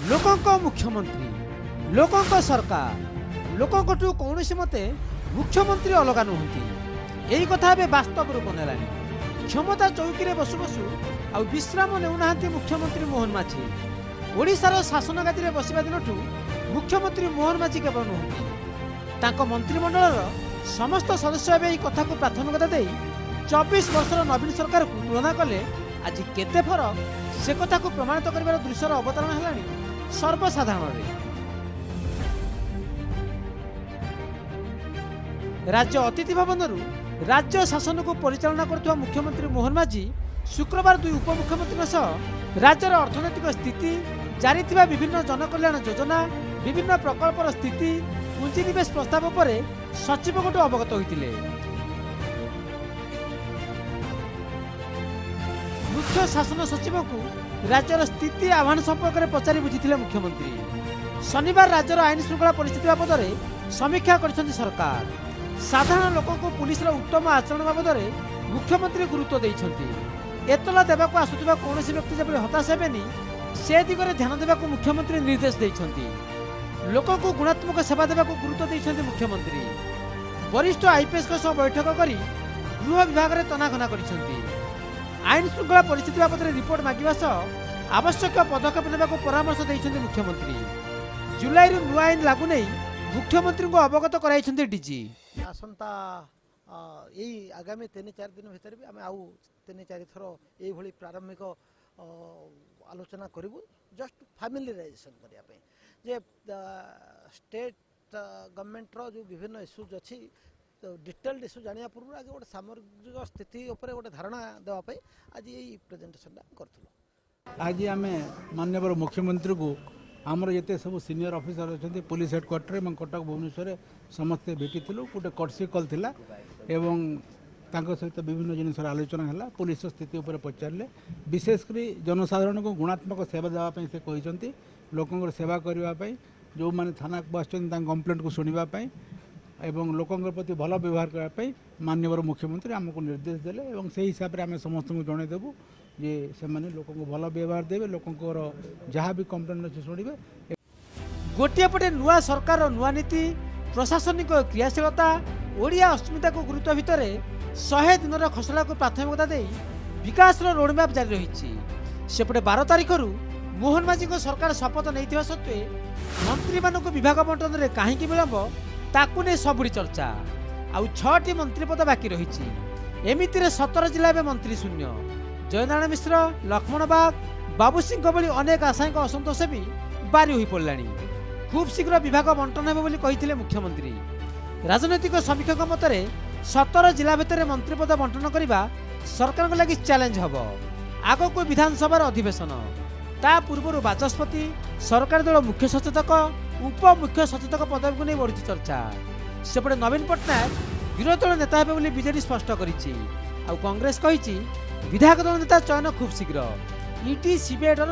लोकंक मुख्यमंत्री लोकंक सरकार लोकंकठू कौन मते मुख्यमंत्री अलग नुहति यही कथा ए वास्तव रूप नेला क्षमता चौकी रे बसु बसु आ विश्राम नेउना मुख्यमंत्री मोहन माझी ओडिशार शासन गादी रे बसिबा दिनठू मुख्यमंत्री मोहन माझी केवल नुहति तांको मंत्रिमंडल समस्त सदस्य एवं कथा को प्राथमिकता दे 24 वर्षर नवीन सरकार को तुलना कले आज केते फरक से कथा को प्रमाणित कर दृश्यर अवतरण है सर्वसाधारण राज्य अतिथि भवन राज्य शासन को परिचालना कर मुख्यमंत्री मोहन माझी शुक्रवार 2 उपमुख्यमंत्री सह राज्यर अर्थनैतिक स्थिति जारी थिबा विभिन्न जनकल्याण योजना विभिन्न प्रकल्पर स्थिति पुंजीनिवेश प्रस्ताव पर सचिव को अवगत होते मुख्य शासन सचिव को राज्यर स्थिति आह्वान संपर्क में पचारि बुझी मुख्यमंत्री शनिवार राज्यर आईन श्रृंखला परिस्थिति बाबद समीक्षा कर सरकार साधारण लोक को पुलिस उत्तम आचरण बाबद मुख्यमंत्री गुरुत्व देइछंती एतला देवाक आसुथिबा कौन व्यक्ति जब हताश हेबेनी से दिगरे ध्यान देवाक मुख्यमंत्री निर्देश देइछंती लोक को गुणात्मक सेवा देवाक गुरुत्व देइछंती मुख्यमंत्री वरिष्ठ आईपीएस सह बैठक कर गृह विभाग में तनाघना करिछंती आईन श्रृंखला परिस्थिति बाबद रिपोर्ट मागिबा सह आवश्यक पदक्षेप नेबाक परामर्श देइछंती मुख्यमंत्री जुलाई नुआ आईन लागू नहीं मुख्यमंत्री को अवगत कराइछंती डीजी आसंता यही आगामी 3-4 दिन भितर भी आम आउ 3-4 थर ये प्रारंभिक आलोचना करूँ जस्ट फैमिलीराइजेशन करने जे स्टेट गवर्नमेंट जो विभिन्न इश्यूज अच्छी तो डिटेल्ड इश्यू जाना पूर्व आज गोटे सामग्रिक स्थिति उपर गोटे धारणा देवाई आज यही प्रेजेंटेशन करूँ। आज आम माननीय मुख्यमंत्री को आमर जिते सब सीनियर ऑफिसर अच्छा पुलिस हेडक्वार्टर और कटक भुवनेश्वर समस्ते भेटी गोटे कर्सी कल थिला एवं तांको सहित विभिन्न जिनसर आलोचना है पुलिस स्थिति उपर पचारे विशेषकर जनसाधारण को गुणात्मक सेवा देवाई से कहते लोकों सेवा करने जो मैंने थाना को आसछन कंप्लेंट को शुणापी एवं लोकों प्रति भल व्यवहार करने माननीय मुख्यमंत्री आमको निर्देश देले एवं से हिसाब से आम समस्त को जनईदेवु जे से माने लोकों को भल व्यवहार देवे लोकों जहाँ भी कंप्लेंट अच्छे शुणे गोटे पटे नुआ सरकार नुआ नीति प्रशासनिक क्रियाशीलता ओडिया अस्मिता को गुरुत्व भितर 100 दिन खसड़ा को प्राथमिकता दे विकास रोडमैप जारी रही सेपटे 12 तारिख मोहन माझी को सरकार शपथ नहीं सत्वे मंत्री मान विभाग बंटन में कहीं विलंब ताकू नहीं सबुड़ी चर्चा आउ 6टी मंत्री पद बाकी रही एमिति 17 जिला में मंत्री शून्य जयनारायण मिश्र लक्ष्मण बाग बाबू सिंह भली अनेक आशायी असंतोष भी बारी हो पड़ा खूब शीघ्र विभाग बंटन होते मुख्यमंत्री राजनैतिक समीक्षक मतरे 17 जिला भितर मंत्री पद बंटन करने सरकार लगी चैलेंज हम आग को विधानसभा अधिवेशन ता पूर्व बाचस्पति सरकार दल मुख्य सचेतक उप मुख्य सचेतक पदवी को नहीं बढ़ी चर्चा सेपटे नवीन पट्टनायक विरोधी दल नेता हे बीजेडी स्पष्ट करिछि आ कांग्रेस कहिछि विधायक दल नेता चयन खूब शीघ्र ईटी सीबीआई डर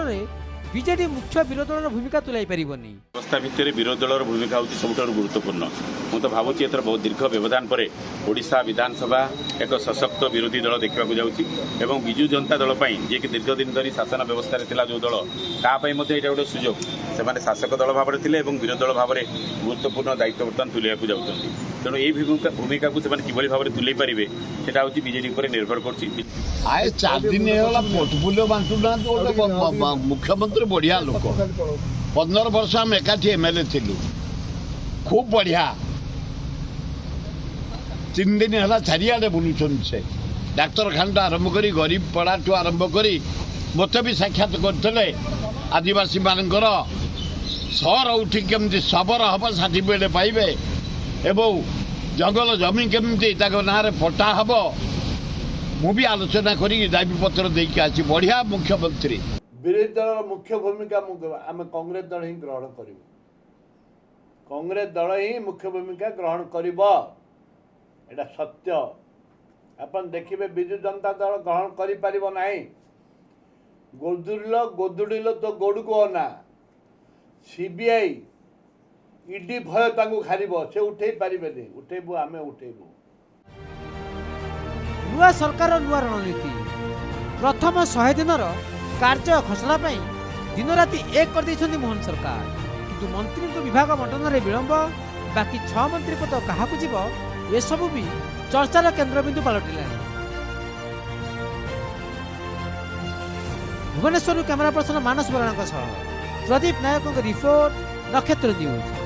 बीजेडी मुख्य विरोधी दल भूमिका तुलाई पारिबनी व्यवस्था भितर विरोधी दल भूमिका होती सबुठार गुरुत्वपूर्ण मु तो भावुची एथर बहुत दीर्घ व्यवधान पर ओडिशा विधानसभा एक सशक्त विरोधी दल देखा जाऊँगी एवं बिजु जनता दल जी कि दीर्घ दिन धरी शासन व्यवस्था थिला जो दल तापाई यहाँ गोटे सुजोग से शासक दल भाव में थे विरोधी दल भाव में गुरुत्वपूर्ण दायित्व बर्तमान तुलैया जाऊँगी तेणु ये भूमिका को किभली भाव में तुले पारे सेटा हूँ बीजेडी पर निर्भर कर 4 दिन पोर्टफोलियो बांटुना मुख्यमंत्री बढ़िया लोक 15 वर्ष आम एकाठी एमएलए थिलु खूब बढ़िया 3 दिन है चारिआडे बुलून से डाक्तरखाना आरंभ कर गरीब पड़ाठू आरंभ कर मत भी साक्षात करते आदिवासी मानकर सहर उठी केमती सबर हम सर्टिफिकेट पाइबे एवं जंगल जमी केमती ना पट्टा हम मुझे आलोचना करी दाबी पत्र देकी आसी बढ़िया मुख्यमंत्री विरोधी दल मुख्य भूमिका आम कांग्रेस दल ही ग्रहण कर कांग्रेस दल ही मुख्य भूमिका ग्रहण कर सत्य अपन देखिए विजु जनता दल ग्रहण कर गोदुड़िल तो गोड़ को अना सीबीआई ईडी भय खार से उठे पारे उठेबू आम उठेबू ନୂଆ ସରକାର ନୂଆ ରଣନୀତି ପ୍ରଥମ 100 ଦିନର କାର୍ଯ୍ୟ ଖସଡ଼ା ପାଇଁ ଦିନରାତି ଏକ କରିଦେଇଛନ୍ତି ମୋହନ ସରକାର। କିନ୍ତୁ ମନ୍ତ୍ରୀଙ୍କ ବିଭାଗ ବଣ୍ଟନରେ ବିଳମ୍ବ, ବାକି 6 ମନ୍ତ୍ରୀ ପଦ କାହାକୁ ଯିବ ଏସବୁ ବି ଚର୍ଚ୍ଚାର କେନ୍ଦ୍ରବିନ୍ଦୁ ପାଲଟିଲାଣି। ଭୁବନେଶ୍ୱରରୁ କ୍ୟାମେରା ପର୍ସନ ମାନସ ବରାଣଙ୍କ ସହ ପ୍ରଦୀପ ନାୟକଙ୍କ ରିପୋର୍ଟ, ନକ୍ଷତ୍ର ନ୍ୟୁଜ୍।